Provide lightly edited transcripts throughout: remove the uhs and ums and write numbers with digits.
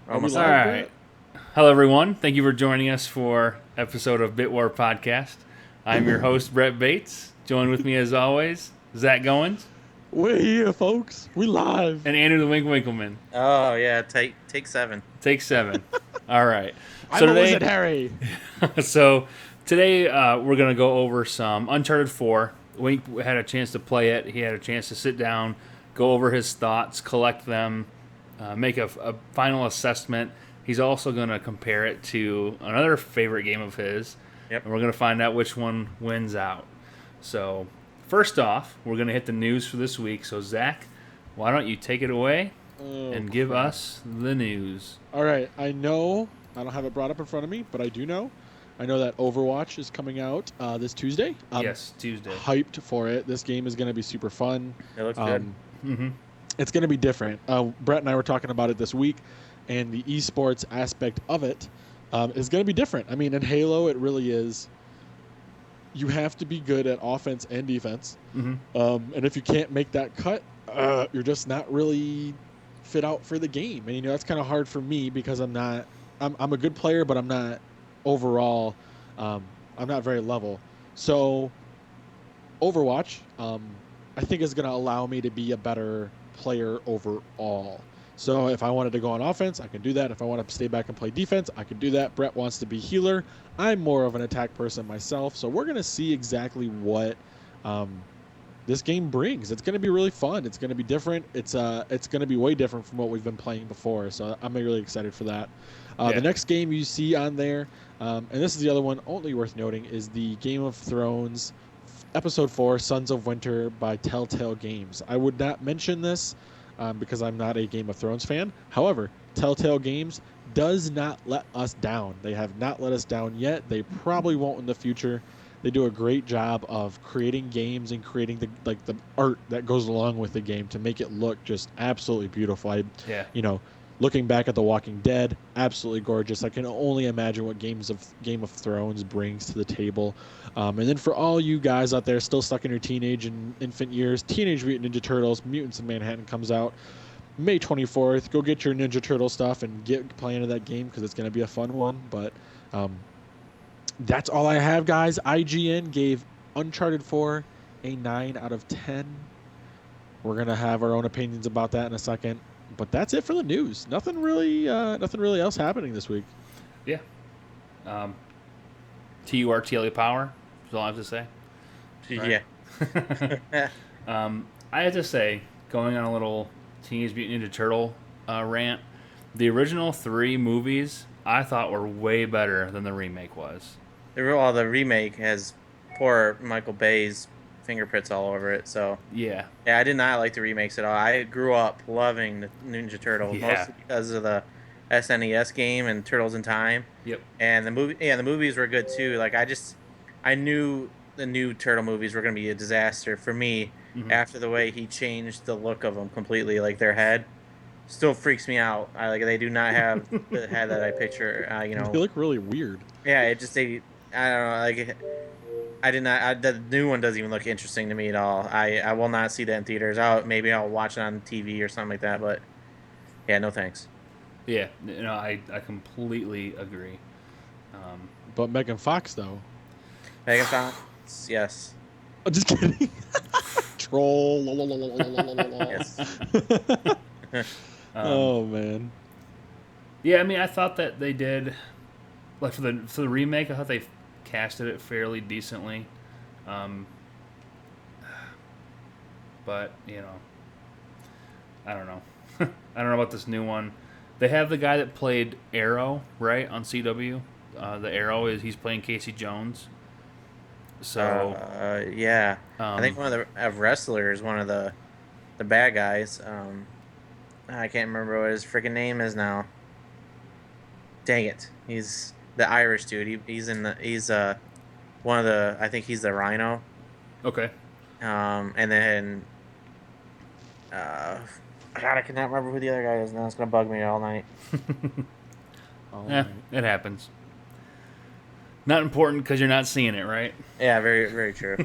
Are we Almost live, there. All Brett? right. Hello, everyone. Thank you for joining us for episode of Bit War Podcast. I'm your host, Brett Bates. Joined with me, as always, Zach Goins We're here, folks. We live. and Andrew the Wink Winkleman. Oh yeah, take 7. Take 7. All right. So I'm a wizard, today, Harry. so today we're gonna go over some Uncharted 4. Wink had a chance to play it. He had a chance to sit down, go over his thoughts, collect them, make a final assessment. He's also going to compare it to another favorite game of his, Yep. and we're going to find out which one wins out. So, first off, we're going to hit the news for this week. So, Zach, why don't you take it away and give us the news? All right. I know I don't have it brought up in front of me, but I do know. I know that Overwatch is coming out this Tuesday. I'm Yes, Tuesday. hyped for it. This game is going to be super fun. It looks good. Mm-hmm. It's going to be different. Brett and I were talking about it this week, and the esports aspect of it is going to be different. I mean, in Halo, it really is. You have to be good at offense and defense. Mm-hmm. And if you can't make that cut, you're just not really fit out for the game. And that's kind of hard for me because I'm a good player, but I'm not overall. I'm not very level. So Overwatch, I think is going to allow me to be a better player overall. So if I wanted to go on offense, I can do that. If I want to stay back and play defense, I can do that. Brett wants to be healer. I'm more of an attack person myself. So we're going to see exactly what this game brings. It's going to be really fun. It's going to be different. It's going to be way different from what we've been playing before. So I'm really excited for that. The next game you see on there, and this is the other one only worth noting, is the Game of Thrones Episode 4, Sons of Winter by Telltale Games. I would not mention this because I'm not a Game of Thrones fan. However, Telltale Games does not let us down. They have not let us down yet. They probably won't in the future. They do a great job of creating games and creating the art that goes along with the game to make it look just absolutely beautiful. Looking back at The Walking Dead, absolutely gorgeous. I can only imagine what Game of Thrones brings to the table. And then for all you guys out there still stuck in your teenage and infant years, Teenage Mutant Ninja Turtles, Mutants in Manhattan comes out May 24th. Go get your Ninja Turtle stuff and get playing to that game because it's going to be a fun one. But that's all I have, guys. IGN gave Uncharted 4 a 9 out of 10. We're going to have our own opinions about that in a second. But that's it for the news. Nothing really else happening this week. Yeah. TURTLE Power is all I have to say. Yeah. I have to say, going on a little Teenage Mutant Ninja Turtle rant, the original 3 movies I thought were way better than the remake was. The remake has poor Michael Bay's fingerprints all over it. So Yeah. I did not like the remakes at all. I grew up loving the Ninja Turtles mostly because of the SNES game and Turtles in Time. Yep. And the movies were good too. Like I knew the new Turtle movies were going to be a disaster for me after the way he changed the look of them completely. Like their head still freaks me out. They do not have the head that I picture. They look really weird. Yeah, I don't know. I did not. The new one doesn't even look interesting to me at all. I will not see that in theaters. Maybe I'll watch it on TV or something like that. But yeah, no thanks. Yeah, I completely agree. But Megan Fox, though. Megan Fox, yes. I'm just kidding. Troll. Yes. Oh, man. Yeah, I mean, I thought that they did, like for the remake, I thought they casted it fairly decently. But, I don't know. I don't know about this new one. They have the guy that played Arrow, right, on CW. The Arrow he's playing Casey Jones. So yeah, I think one of the wrestlers, one of the bad guys. I can't remember what his freaking name is now. Dang it, he's the Irish dude. He's one of the. I think he's the Rhino. Okay. And then God, I cannot remember who the other guy is now. It's gonna bug me all night. It happens. Not important because you're not seeing it, right? Yeah, very, very true.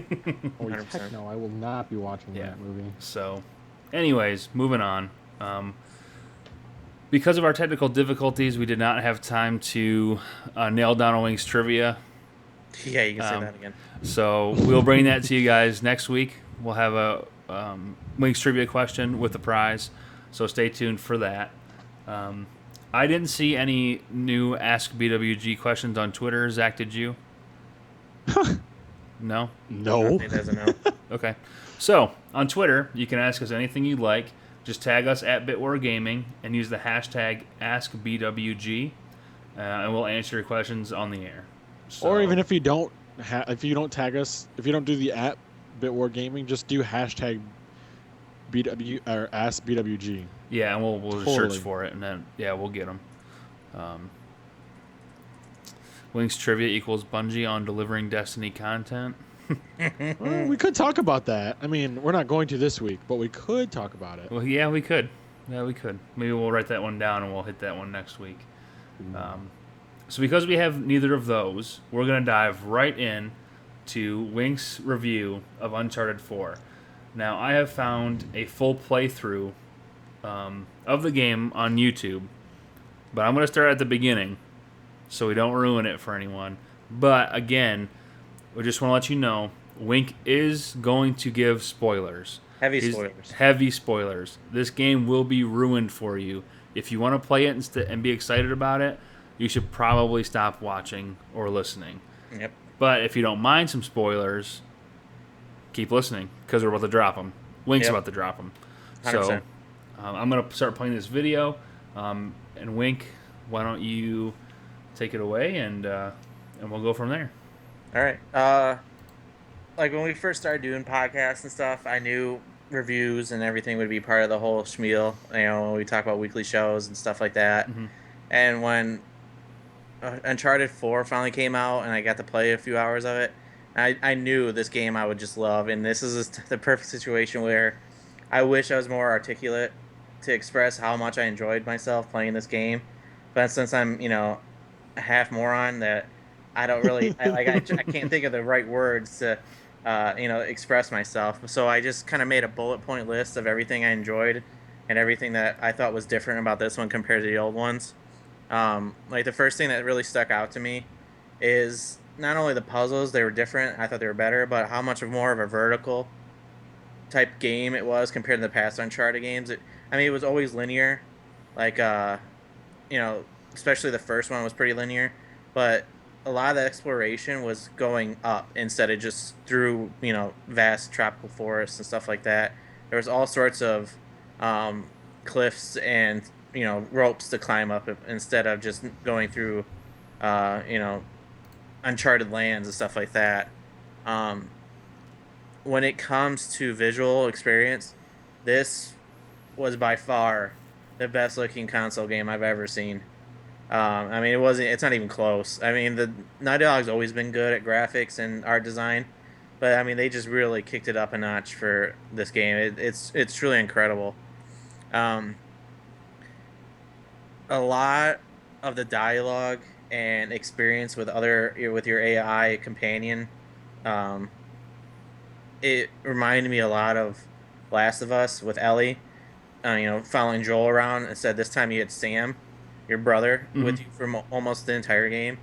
Holy heck no, I will not be watching that movie. So, anyways, moving on. Because of our technical difficulties, we did not have time to nail down a Wings trivia. Yeah, you can say that again. So we'll bring that to you guys next week. We'll have a Wings trivia question with a prize. So stay tuned for that. I didn't see any new Ask BWG questions on Twitter. Zach, did you? No? No. He doesn't know. Okay. So on Twitter, you can ask us anything you'd like. Just tag us at Bitwar Gaming and use the hashtag AskBWG, and we'll answer your questions on the air. So, Or even if you don't tag us, if you don't do the at Bitwar Gaming, just do hashtag BW or Ask BWG. yeah, and we'll search for it, and then we'll get them. Wings trivia equals Bungie on delivering Destiny content. Well, we could talk about that. I mean, we're not going to this week, but we could talk about it. Well, yeah, we could. Yeah, we could. Maybe we'll write that one down and we'll hit that one next week. So because we have neither of those, we're going to dive right in to Wink's review of Uncharted 4. Now, I have found a full playthrough of the game on YouTube, but I'm going to start at the beginning so we don't ruin it for anyone. But again, we just want to let you know, Wink is going to give spoilers. Heavy spoilers. This game will be ruined for you. If you want to play it and be excited about it, you should probably stop watching or listening. Yep. But if you don't mind some spoilers, keep listening because we're about to drop them. Wink's about to drop them. 100%. So I'm going to start playing this video. And Wink, why don't you take it away and we'll go from there. All right. Like when we first started doing podcasts and stuff, I knew reviews and everything would be part of the whole spiel. You know, when we talk about weekly shows and stuff like that. Mm-hmm. And when Uncharted 4 finally came out and I got to play a few hours of it, I knew this game I would just love. And this is the perfect situation where I wish I was more articulate to express how much I enjoyed myself playing this game. But since I'm, a half moron that I don't really, I can't think of the right words to, express myself. So I just kind of made a bullet point list of everything I enjoyed and everything that I thought was different about this one compared to the old ones. Like the first thing that really stuck out to me is not only the puzzles, they were different, I thought they were better, but how much more of a vertical type game it was compared to the past Uncharted games. It was always linear, like, especially the first one was pretty linear, but a lot of the exploration was going up instead of just through, vast tropical forests and stuff like that. There was all sorts of cliffs and, ropes to climb up instead of just going through, uncharted lands and stuff like that. When it comes to visual experience, this was by far the best looking console game I've ever seen. It's not even close. The Naughty Dog's always been good at graphics and art design, but they just really kicked it up a notch for this game. It's truly incredible. A lot of the dialogue and experience with your AI companion, it reminded me a lot of Last of Us with Ellie. Following Joel around. Instead, this time you had Sam, your brother, with you for almost the entire game.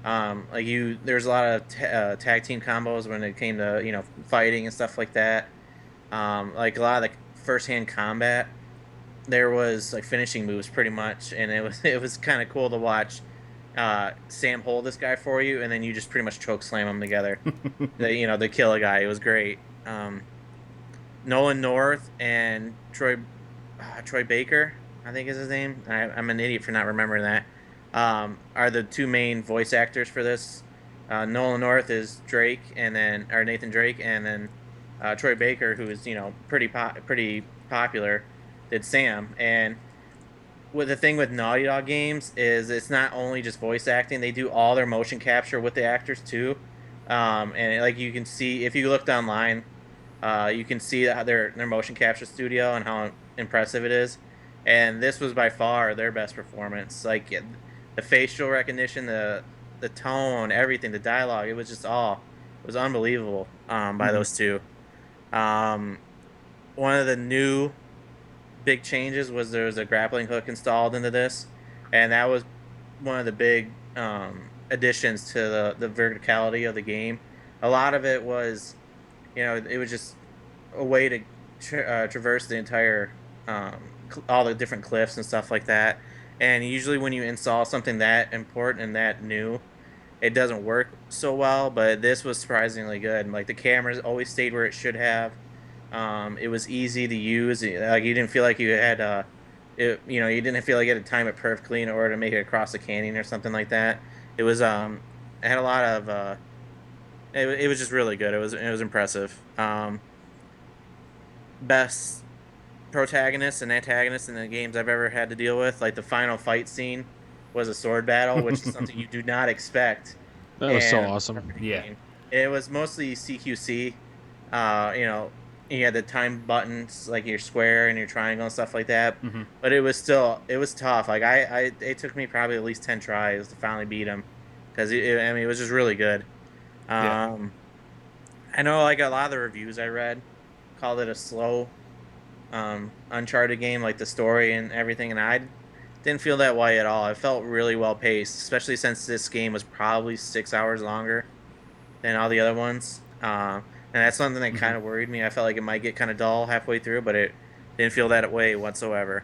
There's a lot of tag team combos when it came to fighting and stuff like that. Like a lot of the first-hand combat, there was like finishing moves pretty much, and it was kind of cool to watch Sam hold this guy for you, and then you just pretty much choke slam them together. To kill a guy. It was great. Nolan North and Troy Baker, I think is his name. I'm an idiot for not remembering that. Are the two main voice actors for this. Nolan North is Drake, Nathan Drake, and then Troy Baker, who is pretty popular, did Sam. And the thing with Naughty Dog games is it's not only just voice acting; they do all their motion capture with the actors too. And like you can see if you looked online, you can see their motion capture studio and how impressive it is. And this was by far their best performance. Like the facial recognition, the tone, everything, the dialogue, it was unbelievable by those two. One of the new big changes was there was a grappling hook installed into this, and that was one of the big additions to the verticality of the game. A lot of it was, it was just a way to traverse the entire all the different cliffs and stuff like that. And usually when you install something that important and that new, it doesn't work so well. But this was surprisingly good. Like the cameras always stayed where it should have. It was easy to use. Like you didn't feel like you had you didn't feel like you had to time it perfectly in order to make it across the canyon or something like that. It was it had a lot of it was just really good. It was impressive. Best protagonists and antagonists in the games I've ever had to deal with. Like the final fight scene was a sword battle, which is something you do not expect That was so in a awesome. RPG Yeah. game. It was mostly CQC. You know, you had the time buttons like your square and your triangle and stuff like that. Mm-hmm. But it was tough. Like it took me probably at least 10 tries to finally beat him because I mean, it was just really good. Yeah. Um, I know like a lot of the reviews I read called it a slow Uncharted game, like the story and everything, and I didn't feel that way at all. It felt really well paced, especially since this game was probably 6 hours longer than all the other ones. And that's something that Mm-hmm. kind of worried me. I felt like it might get kind of dull halfway through, but it didn't feel that way whatsoever.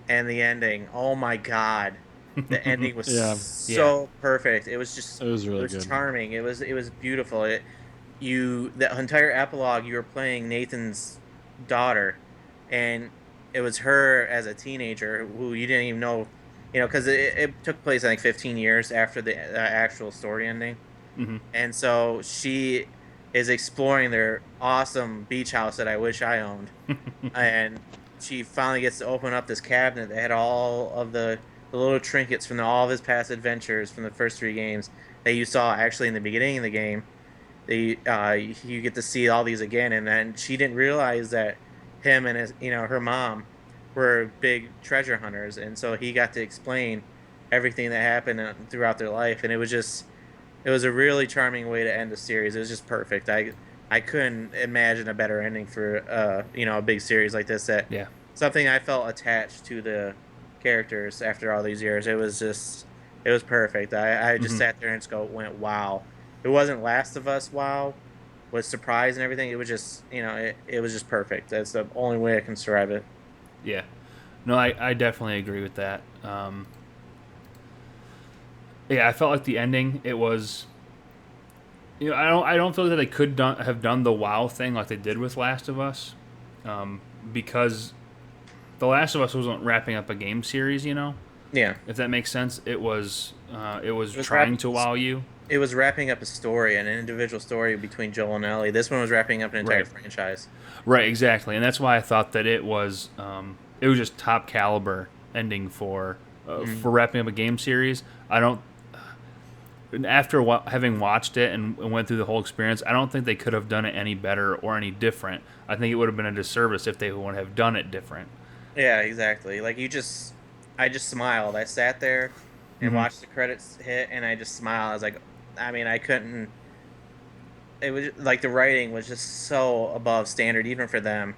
And the ending, oh my god, the ending was Yeah, Yeah. so perfect. it was It really was good. charming. It was beautiful. The entire epilogue, you were playing Nathan's daughter, and it was her as a teenager who you didn't even know, because it took place I think 15 years after the actual story ending, Mm-hmm. and so she is exploring their awesome beach house that I wish I owned, and she finally gets to open up this cabinet that had all of the little trinkets from all of his past adventures from the first three games that you saw actually in the beginning of the game. You get to see all these again, and then she didn't realize that him and her mom were big treasure hunters, and so he got to explain everything that happened throughout their life, and it was a really charming way to end the series. It was just perfect. I couldn't imagine a better ending for a big series like this. That Yeah. something I felt attached to the characters after all these years. It was perfect. I just Mm-hmm. sat there and just went wow. It wasn't Last of Us wow with surprise and everything. It was just it was just perfect. That's the only way I can describe it. Yeah. No, I definitely agree with that. Yeah, I felt like the ending. It was. I don't feel that they could have done the WoW thing like they did with Last of Us, because The Last of Us wasn't wrapping up a game series. Yeah, If that makes sense, it was it was trying wrapping. to wow you. It was wrapping up a story, an individual story between Joel and Ellie. This one was wrapping up an entire Right. franchise. Right, exactly, and that's why I thought that it was just top caliber ending Mm. for wrapping up a game series. I don't after having watched it and went through the whole experience, I don't think they could have done it any better or any different. I think it would have been a disservice if they would have done it different. Yeah, exactly. I just smiled. I sat there and Mm-hmm. watched the credits hit, and I just smiled. I was like, I mean, I couldn't. It was like the writing was just so above standard, even for them.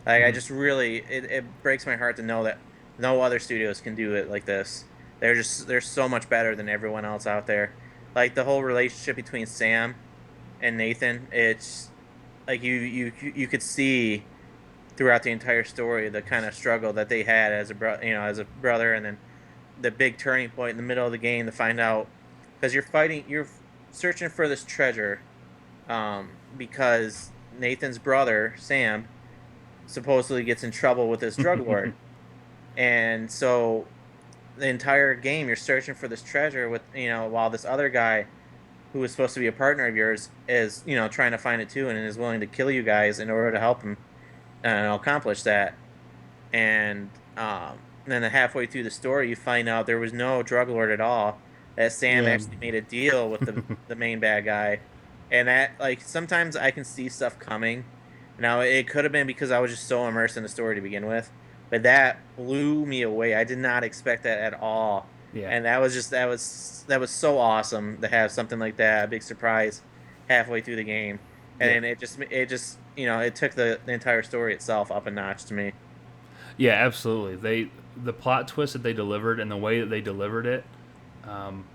Like I Mm-hmm. just really, it breaks my heart to know that no other studios can do it like this. They're so much better than everyone else out there. Like the whole relationship between Sam and Nathan, it's like you could see throughout the entire story the kind of struggle that they had as as a brother, and then the big turning point in the middle of the game to find out because you're searching for this treasure, because Nathan's brother Sam supposedly gets in trouble with this drug lord, and so the entire game you're searching for this treasure with while this other guy who is supposed to be a partner of yours is trying to find it too and is willing to kill you guys in order to help him accomplish that. And then halfway through the story, you find out there was no drug lord at all. That Sam Yeah, actually made a deal with the main bad guy, and that like sometimes I can see stuff coming. Now it could have been because I was just so immersed in the story to begin with, but that blew me away. I did not expect that at all, Yeah. and that was so awesome to have something like that, a big surprise halfway through the game, and Yeah. then it just it took the entire story itself up a notch to me. Yeah, absolutely. The plot twist that they delivered and the way that they delivered it, um,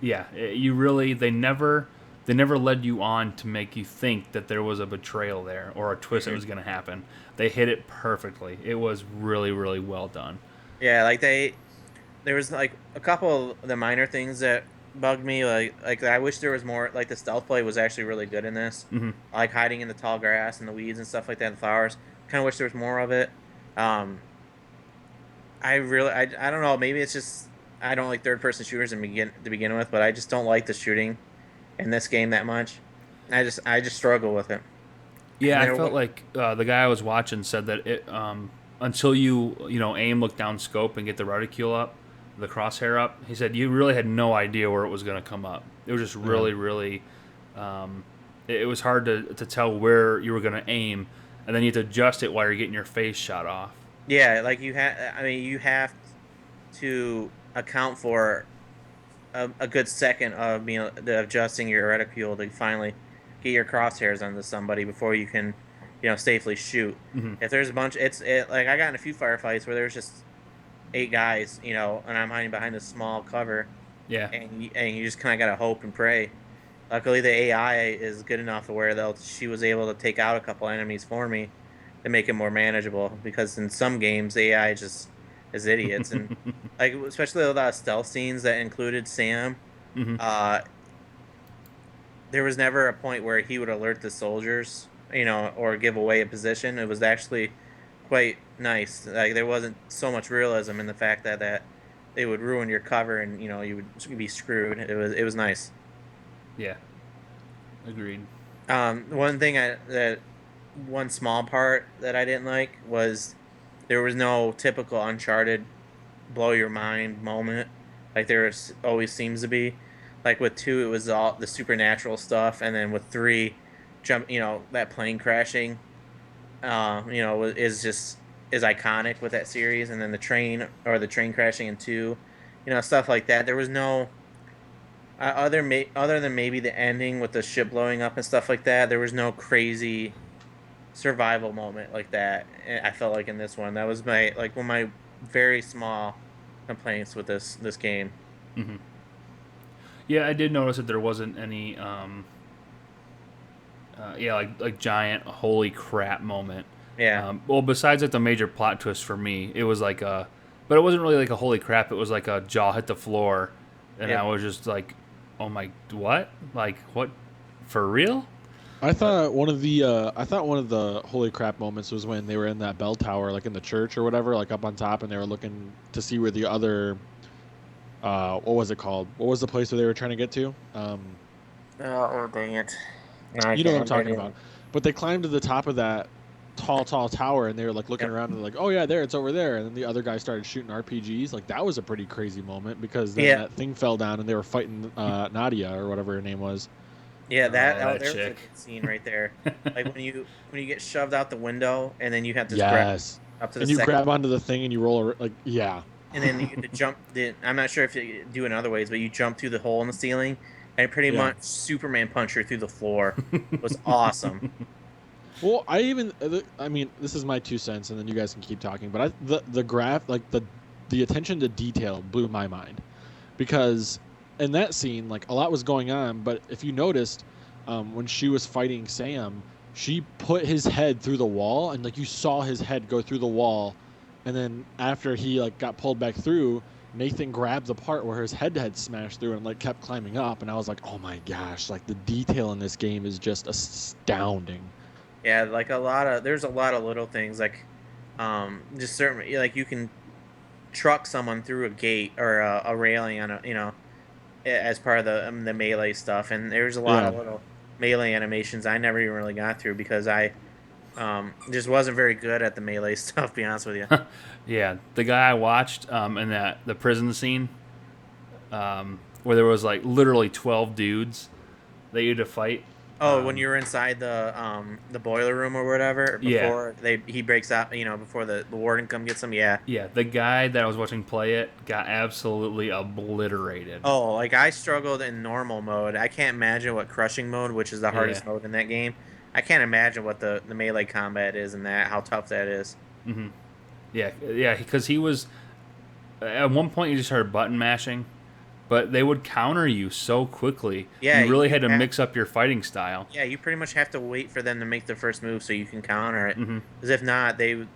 yeah, you really they never led you on to make you think that there was a betrayal there or a twist that Hmm. was going to happen. They hit it perfectly. It was really really well done. Yeah, like there was like a couple of the minor things that bugged me. Like I wish there was more. Like the stealth play was actually really good in this. Hmm. Like hiding in the tall grass and the weeds and stuff like that, and the flowers. Kind of wish there was more of it. Um, I don't know. Maybe it's just I don't like third person shooters to begin with, but I just don't like the shooting in this game that much. I just struggle with it. And Yeah, I there, felt like the guy I was watching said that it until you aim, look down, scope, and get the reticule up, the crosshair up. He said you really had no idea where it was going to come up. It was just Yeah. really, really. It was hard to tell where you were going to aim, and then you had to adjust it while you're getting your face shot off. yeah, like I mean, you have to account for a good second of adjusting your reticule to finally get your crosshairs onto somebody before you can, safely shoot. Hmm. If there's a bunch, like I got in a few firefights where there's just 8 guys, and I'm hiding behind a small cover, Yeah. and you just kind of gotta hope and pray. Luckily, the AI is good enough to where she was able to take out a couple enemies for me to make it more manageable. Because in some games, the AI just is idiots, and like especially a lot of stealth scenes that included Sam. Hmm. Uh, there was never a point where he would alert the soldiers, or give away a position. It was actually quite nice. Like there wasn't so much realism in the fact that they would ruin your cover and you would be screwed. It was nice. Yeah. Agreed. One thing one small part that I didn't like was there was no typical Uncharted blow your mind moment like always seems to be. Like with two, it was all the supernatural stuff, and then with three, that plane crashing, is iconic with that series, and then the train crashing in two, stuff like that. There was no other than maybe the ending with the ship blowing up and stuff like that. There was no crazy survival moment like that. I felt like in this one, that was my like one of my very small complaints with this game. Hmm. Yeah, I did notice that there wasn't any, yeah, like giant holy crap moment. Yeah, Well, besides like the major plot twist for me, it was like but it wasn't really like a holy crap. It was like a jaw hit the floor, and I yep, was just like, oh my, what? Like what? For real? But I thought one of the holy crap moments was when they were in that bell tower, like in the church or whatever, like up on top, and they were looking to see where the other what was it called? What was the place where they were trying to get to? oh dang it, no, I You know can't what I'm remember talking anything. about. But they climbed to the top of that tall tower, and they were like looking Yep. around and they're like, oh yeah, there, it's over there. And then the other guy started shooting RPGs. Like that was a pretty crazy moment because then Yeah, that thing fell down and they were fighting Nadia or whatever her name was. yeah, oh, that there was a chick. good scene right there. Like when you get shoved out the window and then you have to grab Yes. up to the And you second, grab onto the thing and you roll like yeah. and then you have to jump. I'm not sure if you do in other ways, but you jump through the hole in the ceiling and pretty Yeah. much Superman punch her through the floor. It was awesome. Well, I mean, this is my 2 cents, and then you guys can keep talking. But the graph, like the attention to detail, blew my mind because in that scene, like a lot was going on. But if you noticed, when she was fighting Sam, she put his head through the wall, and like you saw his head go through the wall, and then after he like got pulled back through, Nathan grabbed the part where his head had smashed through and like kept climbing up, and I was like, oh my gosh, like the detail in this game is just astounding. Yeah, like there's a lot of little things like, just certain like you can truck someone through a gate or a railing on as part of the melee stuff, and there's a lot Yeah. of little melee animations I never even really got through because I just wasn't very good at the melee stuff. To be honest with you. Yeah, the guy I watched in that the prison scene, where there was like literally 12 dudes that you had to fight. Oh, when you were inside the boiler room or whatever Yeah, before he breaks out, before the warden come gets him. Yeah. yeah, the guy that I was watching play it got absolutely obliterated. Oh, like I struggled in normal mode. I can't imagine what crushing mode, which is the Yeah. hardest mode in that game. I can't imagine what the melee combat is in that, how tough that is. Hmm. Yeah, because he was at one point you just started button mashing, but they would counter you so quickly. Yeah, You really you had to have, mix up your fighting style. yeah, you pretty much have to wait for them to make the first move so you can counter it. Hmm. Because if not, they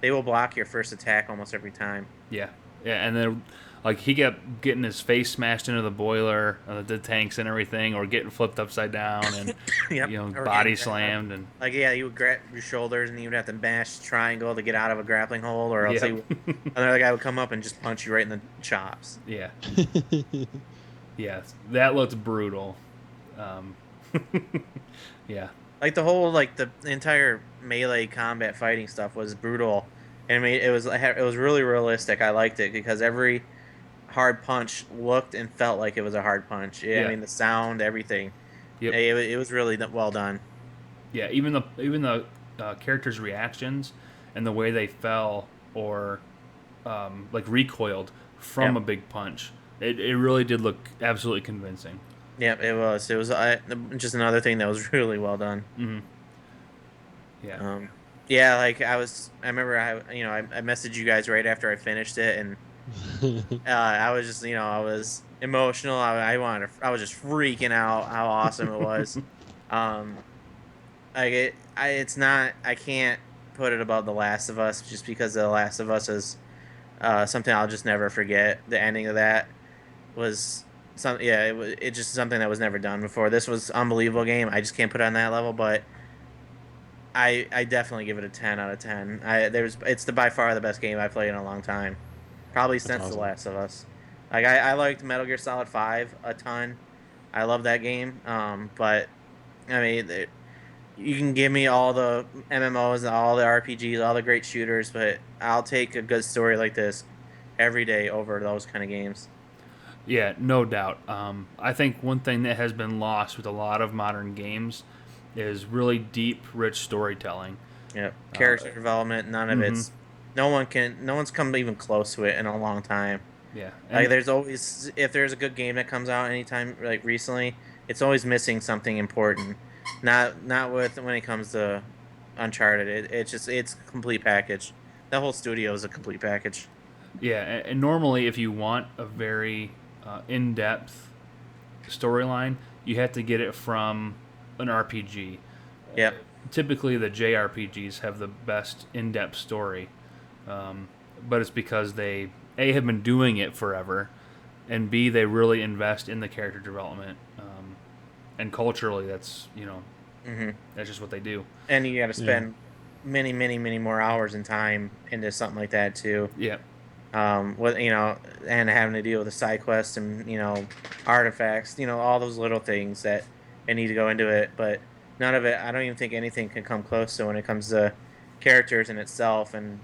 will block your first attack almost every time. Yeah, yeah, and then like he kept getting his face smashed into the boiler, the tanks and everything, or getting flipped upside down and Yep, or getting body grabbed. slammed and Like yeah, you would grab your shoulders and you would have to mash triangle to get out of a grappling hold, or else yep, another guy would come up and just punch you right in the chops. yeah, yeah. That looked brutal. Um, yeah, Like the whole like the entire melee combat fighting stuff was brutal, and it was really realistic. I liked it because every hard punch looked and felt like it was a hard punch. Yeah, I yeah, mean the sound, everything. yep, It was really well done. yeah. Even the characters' reactions and the way they fell or like recoiled from Yep. a big punch. It really did look absolutely convincing. Yep, it was. It was just another thing that was really well done. Hmm. Yeah. Um, yeah, like I remember I messaged you guys right after I finished it, and I was just, I was emotional. I was just freaking out how awesome it was. Um, it's not, I can't put it above The Last of Us just because The Last of Us is something I'll just never forget. The ending of that was it just something that was never done before. This was unbelievable game. I just can't put it on that level, but I definitely give it a 10 out of 10. It's the by far the best game I've played in a long time. Probably That's since The awesome. Last of Us. Like I liked Metal Gear Solid 5 a ton. I love that game. But I mean, you can give me all the MMOs and all the RPGs, all the great shooters, but I'll take a good story like this every day over those kind of games. Yeah, no doubt. I think one thing that has been lost with a lot of modern games is really deep, rich storytelling. Yeah, Uh, character development, none of hmm it's no one's come even close to it in a long time. Yeah, Like and there's always if there's a good game that comes out anytime like recently, it's always missing something important. Not with when it comes to Uncharted. It's a complete package. That whole studio is a complete package. yeah, and normally if you want a very in-depth storyline, you have to get it from an RPG. Yep. Typically, the JRPGs have the best in-depth story, but it's because they a have been doing it forever, and b they really invest in the character development, and culturally Hmm. that's just what they do. And you got to Yeah, spend many more hours and time into something like that too. Yeah, What and having to deal with the side quests and artifacts, all those little things that need to go into it. But none of it, I don't even think anything can come close to when it comes to characters in itself, and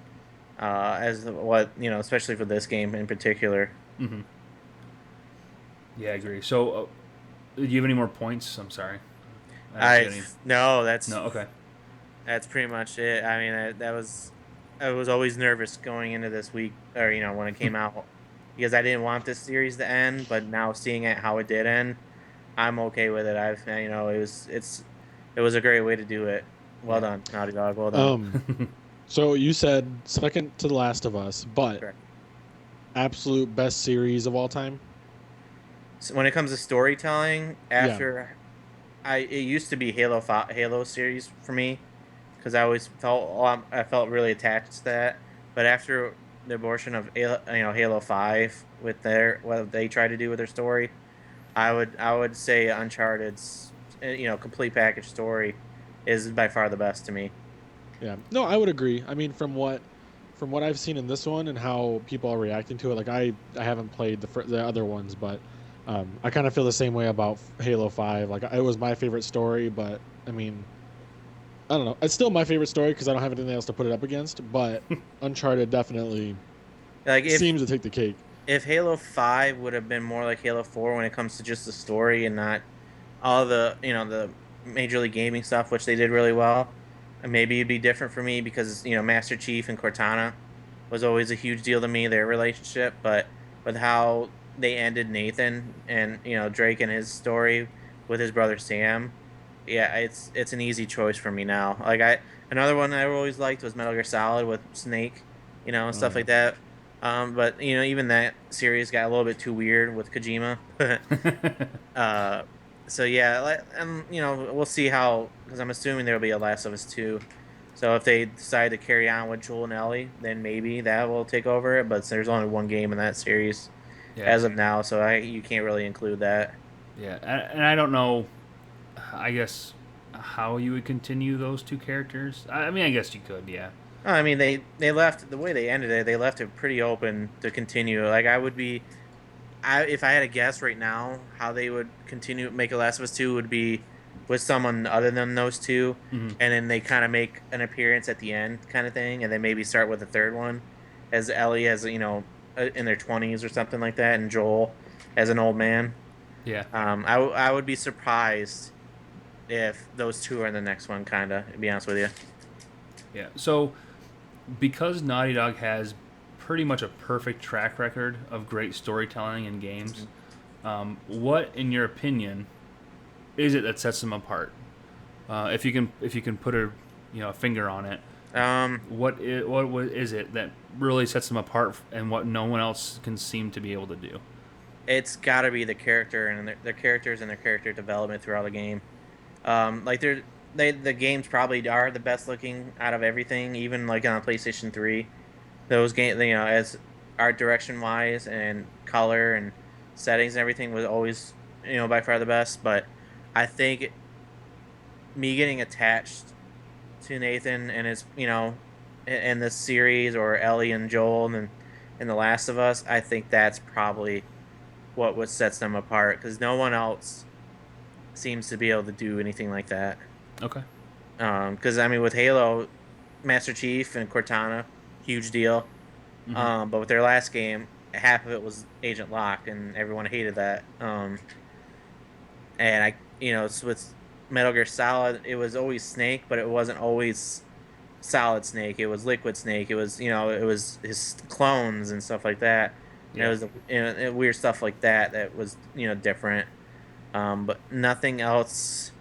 especially for this game in particular. hmm yeah, I agree. So, do you have any more points? I'm sorry, I don't see I any. no, No, okay. that's pretty much it. I mean, I was always nervous going into this week, or when it came out, because I didn't want this series to end. But now seeing it how it did end, I'm okay with it. It was a great way to do it. Well Yeah. done, Naughty Dog. Well done. Um, so you said second to The Last of Us, but Correct. absolute best series of all time? So when it comes to storytelling, Yeah. after it used to be Halo series for me, because I felt really attached to that. But after the abortion of Halo 5 with their what they tried to do with their story, I would say Uncharted's complete package story is by far the best to me. Yeah. No, I would agree. I mean, from what I've seen in this one and how people are reacting to it, like I haven't played the other ones, but I kind of feel the same way about Halo 5. Like it was my favorite story, but I mean, I don't know. It's still my favorite story because I don't have anything else to put it up against, but Uncharted definitely Like seems to take the cake. if Halo 5 would have been more like Halo 4 when it comes to just the story and not all the Major League Gaming stuff, which they did really well, and maybe it'd be different for me because Master Chief and Cortana was always a huge deal to me, their relationship. But with how they ended Nathan and Drake and his story with his brother Sam, yeah, it's an easy choice for me now. Another one I always liked was Metal Gear Solid with Snake. and stuff like that. But even that series got a little bit too weird with Kojima. uh, so yeah, we'll see how, because I'm assuming there'll be a Last of Us 2. So if they decide to carry on with Joel and Ellie, then maybe that will take over it. But there's only one game in that series Yeah, as of now, so you can't really include that. yeah, and I don't know. I guess how you would continue those two characters. I mean, I guess you could. Yeah. I mean, they left the way they ended it. They left it pretty open to continue. Like I would be, if I had a guess right now, how they would continue make a Last of Us 2 would be with someone other than those two, Mm-hmm. and then they kind of make an appearance at the end, kind of thing, and then maybe start with the third one, as Ellie as in their 20s or something like that, and Joel as an old man. Yeah. I would be surprised if those two are in the next one, kind of. To be honest with you. Yeah. So because Naughty Dog has pretty much a perfect track record of great storytelling in games, what, in your opinion, is it that sets them apart? If you can put a finger on it, what is it that really sets them apart and what no one else can seem to be able to do? It's got to be the character and their characters and their character development throughout the game. Like the games probably are the best looking out of everything, even like on PlayStation 3. Those games, as art direction wise and color and settings and everything was always, by far the best. But I think me getting attached to Nathan and his, in this series, or Ellie and Joel and in The Last of Us, I think that's probably what sets them apart, because no one else seems to be able to do anything like that. Okay. Because I mean, with Halo, Master Chief and Cortana, huge deal. Mm-hmm. But with their last game, half of it was Agent Locke, and everyone hated that. And with Metal Gear Solid, it was always Snake, but it wasn't always Solid Snake. It was Liquid Snake. It was his clones and stuff like that. And it Yeah. was weird stuff like that that was different. But nothing else,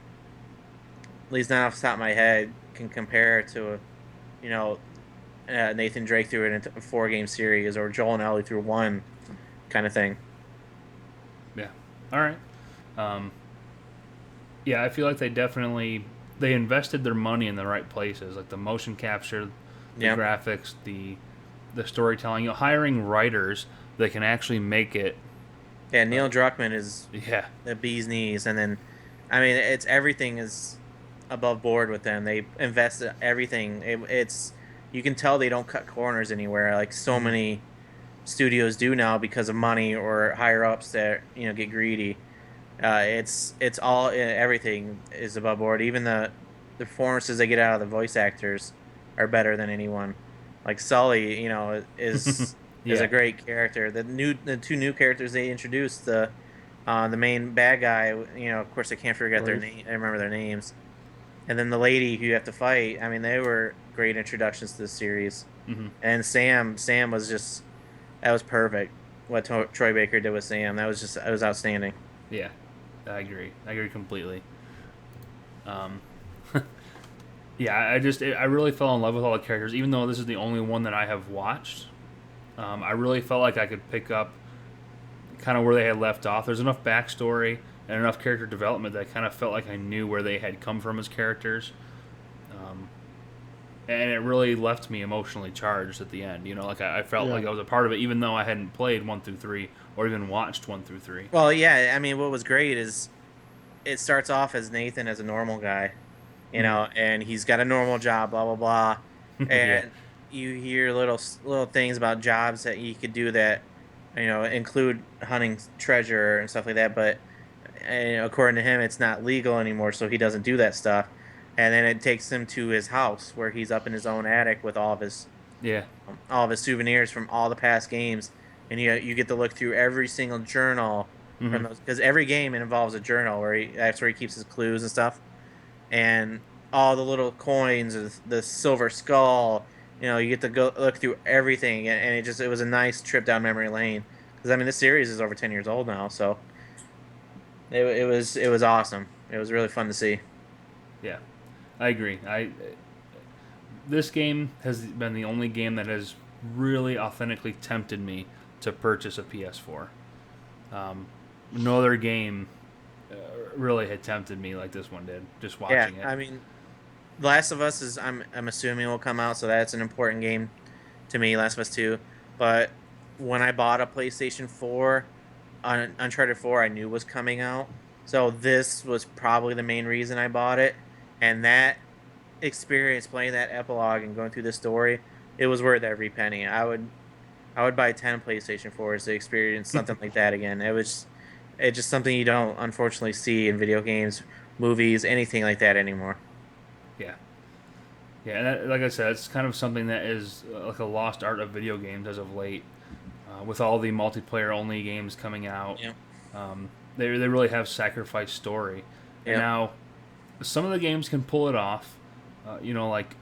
at least not off the top of my head, can compare to you know Nathan Drake threw it into a 4 game series, or Joel and Ellie through one kind of thing. Yeah. All right. Um, yeah, I feel like they invested their money in the right places, like the motion capture, the Yeah, graphics, the storytelling. Hiring writers that can actually make it. yeah. Uh, Neil Druckmann is yeah. the bee's knees, and then, I mean, it's everything is above board with them. They invest everything. It's you can tell they don't cut corners anywhere, like so Mm-hmm. many studios do now because of money or higher ups that get greedy. It's all everything is above board. Even the performances they get out of the voice actors are better than anyone. Like Sully, is a Yeah. great character. The two new characters they introduced, the main bad guy, of course I can't forget their Right. name. I remember their names. And then the lady who you have to fight. I mean, they were great introductions to the series. Mm-hmm. And Sam was just that was perfect. What Troy Baker did with Sam, that was outstanding. Yeah. I agree. I agree completely. Um, yeah, I really fell in love with all the characters, even though this is the only one that I have watched. I really felt like I could pick up kind of where they had left off. There's enough backstory and enough character development that I kind of felt like I knew where they had come from as characters. Um, and it really left me emotionally charged at the end. Like I felt Yeah. like I was a part of it, even though I hadn't played 1 through 3 or even watched 1 through 3. Well, yeah, I mean, what was great is it starts off as Nathan as a normal guy, Mm-hmm. and he's got a normal job, blah blah blah, Yeah. and you hear little things about jobs that he could do that, include hunting treasure and stuff like that. But according to him, it's not legal anymore, so he doesn't do that stuff. And then it takes him to his house where he's up in his own attic with Yeah. all of his souvenirs from all the past games, and you get to look through every single journal from Mm-hmm. those, because every game involves a journal that's where he keeps his clues and stuff, and all the little coins, the silver skull. You get to go look through everything, and it was a nice trip down memory lane. Because I mean, this series is over 10 years old now, so it was awesome. It was really fun to see. Yeah. I agree. This game has been the only game that has really authentically tempted me to purchase a PS4. No other game really had tempted me like this one did. Just Yeah, watching it. I mean, Last of Us is I'm assuming will come out, so that's an important game to me. Last of Us 2, but when I bought a PlayStation 4, Uncharted 4, I knew was coming out, so this was probably the main reason I bought it, and that experience playing that epilogue and going through the story, it was worth every penny. I would buy 10 PlayStation 4s to experience something like that again. It's just something you don't unfortunately see in video games, movies, anything like that anymore. Yeah. Yeah, and that, like I said, it's kind of something that is like a lost art of video games as of late. With all the multiplayer only games coming out, Yeah. they really have sacrificed story. And Yep. now some of the games can pull it off. Like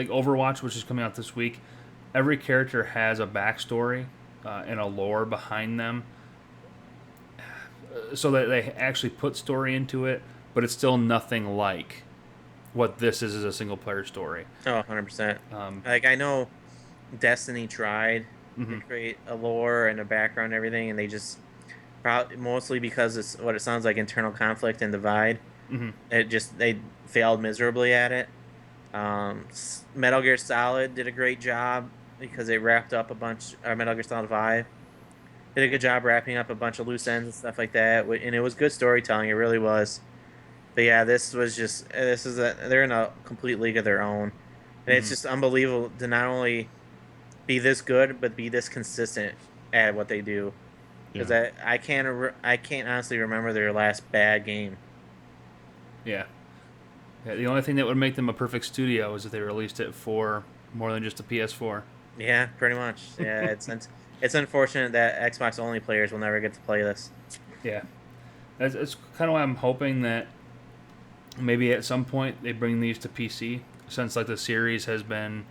Overwatch, which is coming out this week. Every character has a backstory and a lore behind them, so that they actually put story into it. But it's still nothing like what this is as a single player story. Oh, 100%. Um, Like I know Destiny tried to mhm, create a lore and a background and everything, and they just probably mostly because it's what it sounds like internal conflict and divide. mhm. They failed miserably at it. Metal Gear Solid did a great job because they wrapped up a bunch. Metal Gear Solid 5 did a good job wrapping up a bunch of loose ends and stuff like that, and it was good storytelling. It really was. But yeah, they're in a complete league of their own, and it's Mhm. just unbelievable to not only be this good but be this consistent at what they do. Because Yeah. I can't honestly remember their last bad game. Yeah. Yeah. The only thing that would make them a perfect studio is if they released it for more than just a PS4. Yeah, pretty much. Yeah, it's unfortunate that Xbox only players will never get to play this. Yeah. That's kind of why I'm hoping that maybe at some point they bring these to PC, since like the series has been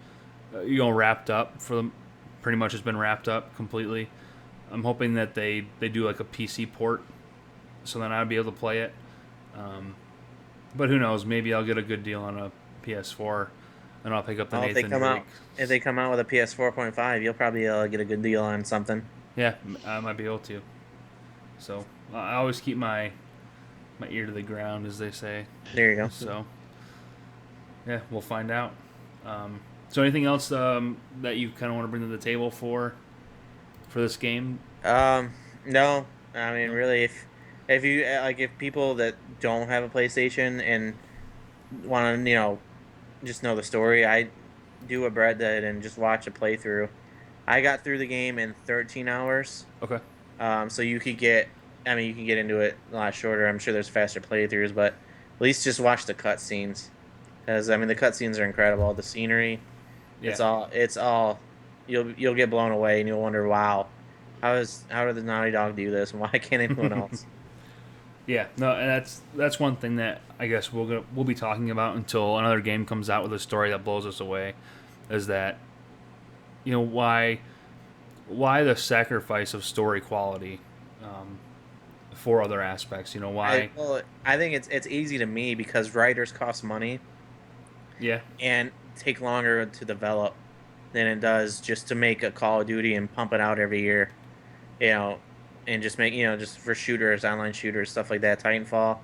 wrapped up for them, pretty much has been wrapped up completely. I'm hoping that they do like a PC port, so then I'd be able to play it. Um, but who knows? Maybe I'll get a good deal on a PS4, and I'll pick up the Well, Nathan Drake. if they come out with a PS4.5, you'll probably get a good deal on something. Yeah, I might be able to. So I always keep my ear to the ground, as they say. There you go. So yeah, we'll find out. So anything else that you kind of want to bring to the table for this game? Um, no, I mean No? really, if you if people that don't have a PlayStation and want to just know the story, I do what Brett did and just watch a playthrough. I got through the game in 13 hours. Okay. So you can get into it a lot shorter. I'm sure there's faster playthroughs, but at least just watch the cutscenes, because I mean the cutscenes are incredible. The scenery, Yeah. it's all, you'll get blown away and you'll wonder, wow, how did the Naughty Dog do this? Why can't anyone else? Yeah. No, and that's one thing that I guess we'll be talking about until another game comes out with a story that blows us away, is that why the sacrifice of story quality for other aspects. Why? I think it's easy to me because writers cost money Yeah. and take longer to develop than it does just to make a Call of Duty and pump it out every year, you know, and just make, just for shooters, online shooters, stuff like that. Titanfall,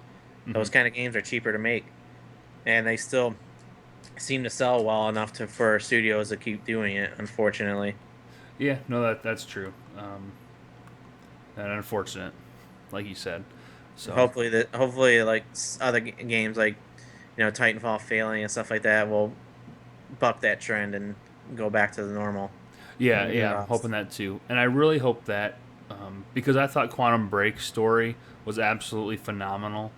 Hmm. those kind of games are cheaper to make, and they still seem to sell well enough for studios to keep doing it. Unfortunately, Yeah. No, that's true. And unfortunate, like you said. So hopefully like other games like Titanfall failing and stuff like that will buck that trend and go back to the normal. yeah, I'm Yeah. hoping that too, and I really hope that because I thought Quantum Break's story was absolutely phenomenal.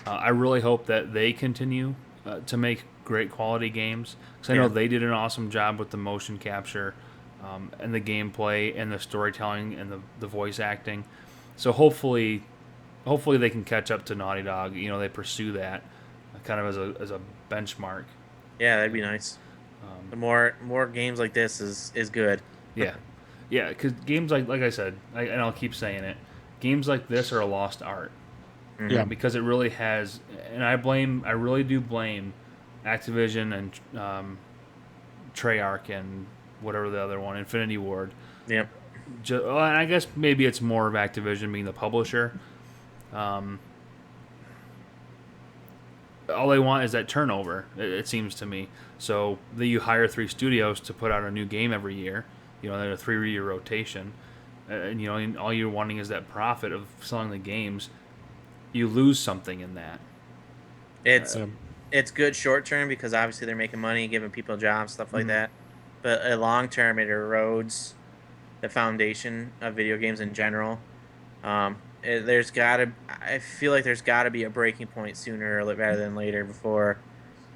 I really hope that they continue to make great quality games, because I know Yeah. they did an awesome job with the motion capture and the gameplay and the storytelling and the voice acting. So hopefully they can catch up to Naughty Dog. They pursue that kind of as a benchmark. Yeah, that'd be nice. Um, The more games like this is good. yeah, yeah, because games like I said, and I'll keep saying it, games like this are a lost art. Hmm. Yeah. Because it really has, and I really do blame Activision and Treyarch and whatever the other one, Infinity Ward. Yep. And I guess maybe it's more of Activision being the publisher. All they want is that turnover, it seems to me. So you hire 3 studios to put out a new game every year. They're a 3-year rotation. And and all you're wanting is that profit of selling the games. You lose something in that. It's good short term because obviously they're making money, giving people jobs, stuff like that. But long term, it erodes the foundation of video games in general. I feel like there's gotta be a breaking point sooner rather than later before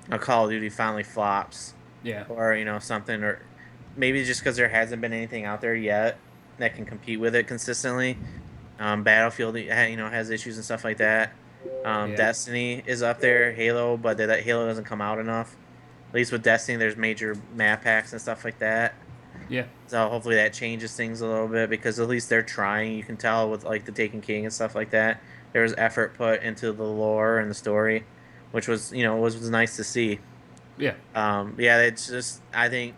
a Call of Duty finally flops. Yeah. Or something, or maybe just because there hasn't been anything out there yet that can compete with it consistently. Battlefield, has issues and stuff like that. Yeah. Destiny is up there, Halo, but that Halo doesn't come out enough. At least with Destiny, there's major map packs and stuff like that. Yeah. So hopefully that changes things a little bit because at least they're trying. You can tell with like the Taken King and stuff like that. There was effort put into the lore and the story, which was was nice to see. Yeah. Yeah, it's just I think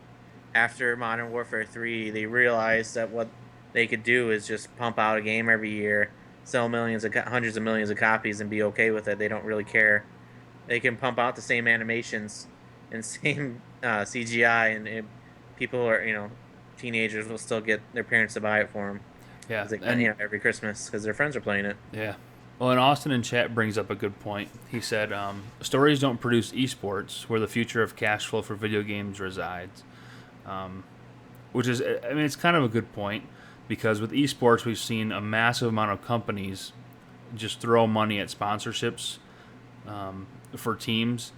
after Modern Warfare 3, they realized that what they could do is just pump out a game every year, sell hundreds of millions of copies, and be okay with it. They don't really care. They can pump out the same animations and same CGI, and people are teenagers will still get their parents to buy it for them. Yeah. And every Christmas because their friends are playing it. Yeah. Well, and Austin in chat brings up a good point. He said, stories don't produce esports, where the future of cash flow for video games resides. Which is, I mean, it's kind of a good point, because with esports, we've seen a massive amount of companies just throw money at sponsorships for teams.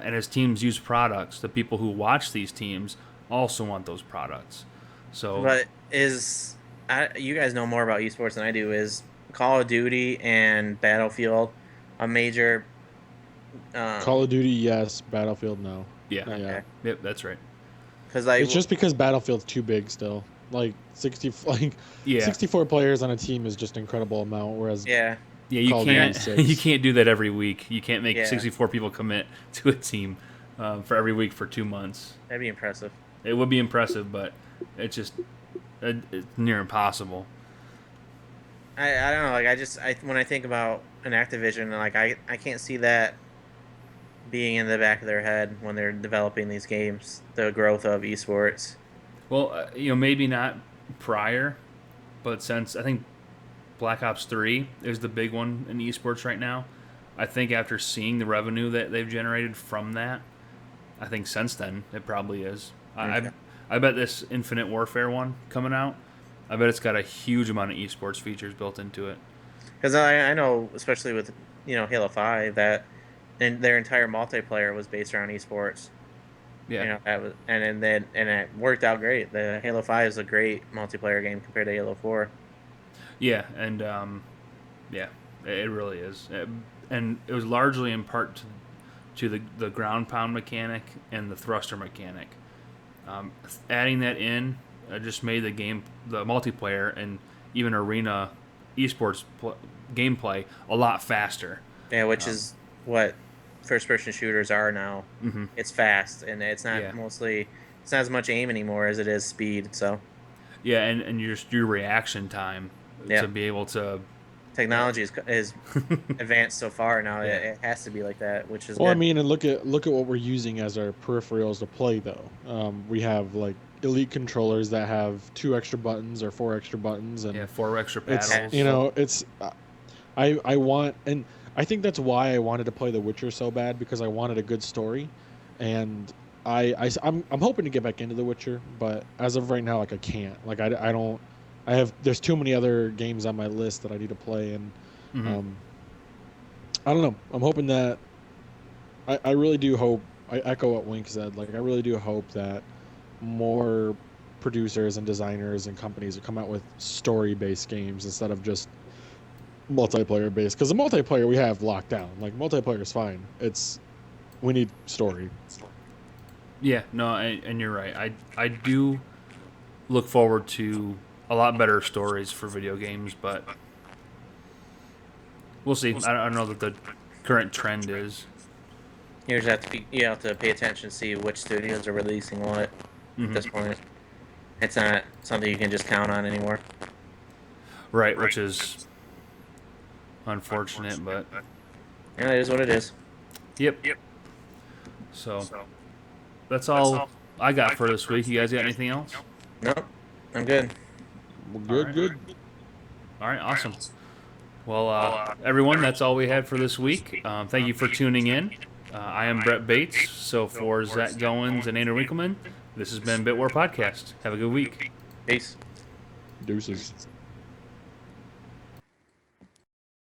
And as teams use products, the people who watch these teams also want those products. So, but you guys know more about esports than I do. Is Call of Duty and Battlefield a major? Call of Duty, yes. Battlefield, no. Yeah. Okay. Yeah. Yep, that's right. Because it's just because Battlefield's too big still. Like 64 players on a team is just an incredible amount. Whereas you can't do that every week. You can't make 64 people commit to a team for every week for 2 months. That'd be impressive. It would be impressive, but it's just it's near impossible. I don't know. Like when I think about an Activision, like I can't see that being in the back of their head when they're developing these games. The growth of esports. Well, maybe not prior, but since I think Black Ops 3 is the big one in esports right now. I think after seeing the revenue that they've generated from that, I think since then it probably is. Okay. I bet this Infinite Warfare one coming out, I bet it's got a huge amount of esports features built into it. Because I know, especially with Halo 5, that their entire multiplayer was based around esports. Yeah. And it worked out great. The Halo 5 is a great multiplayer game compared to Halo 4. Yeah, and it really is. And it was largely in part to the ground pound mechanic and the thruster mechanic. Adding that in just made the multiplayer and even arena esports gameplay a lot faster. Yeah, which is what first-person shooters are now. Mm-hmm. It's fast, and it's not it's not as much aim anymore as it is speed. So yeah, and your reaction time to be able to. Technology is advanced so far now. It has to be like that, which is well. Good. I mean, and look at what we're using as our peripherals to play though. We have like elite controllers that have 2 extra buttons or 4 extra buttons, and 4 extra paddles. It's I want, and I think that's why I wanted to play The Witcher so bad, because I wanted a good story, and I'm hoping to get back into The Witcher, but as of right now, like I can't. Like I don't. There's too many other games on my list that I need to play, and I don't know. I'm hoping that I really do hope. I echo what Wink said. Like I really do hope that more producers and designers and companies will come out with story-based games instead of just multiplayer-based. Because the multiplayer we have locked down. Like multiplayer is fine. We need story. Yeah, no, and you're right. I do look forward to a lot better stories for video games, but we'll see. I don't know that the current trend is. You have to pay attention to see which studios are releasing what at this point. It's not something you can just count on anymore. Right, which is unfortunate, but yeah, it is what it is. Yep. So that's all I got for this week. You guys got anything else? Nope, I'm good. Well, good, right. good. All right, awesome. Well, everyone, that's all we had for this week. Thank you for tuning in. I am Brett Bates. So for Zach Goins and Andrew Winkleman, this has been Bitwar Podcast. Have a good week. Peace. Deuces.